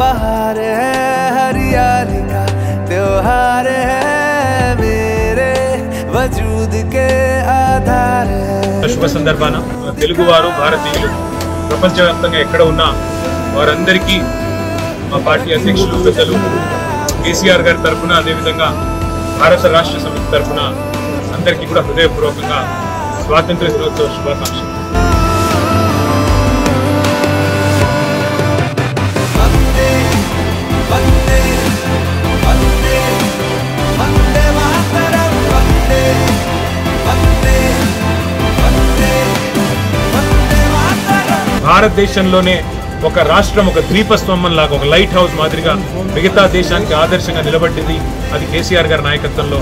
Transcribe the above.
बहार है, हरियाली का त्योहार है, मेरे वजूद के आधार है। శుభ సందర్భాన తెలుగు వారు భారతీయులు ప్రపంచవ్యాప్తంగా ఎక్కడ ఉన్నా వారందరికీ మా పార్టీ అధ్యక్షులు పెద్దలు కేసీఆర్ గారి తరఫున అదేవిధంగా భారత రాష్ట్ర సమితి తరఫున అందరికీ కూడా హృదయపూర్వకంగా స్వాతంత్ర దినోత్సవ శుభాకాంక్షలు. భారతదేశంలోనే ఒక రాష్ట్రం ఒక ద్వీపస్తంభం లాగా ఒక లైట్ హౌస్ మాదిరిగా మిగతా దేశానికి ఆదర్శంగా నిలబడింది అది కేసీఆర్ గారి నాయకత్వంలో.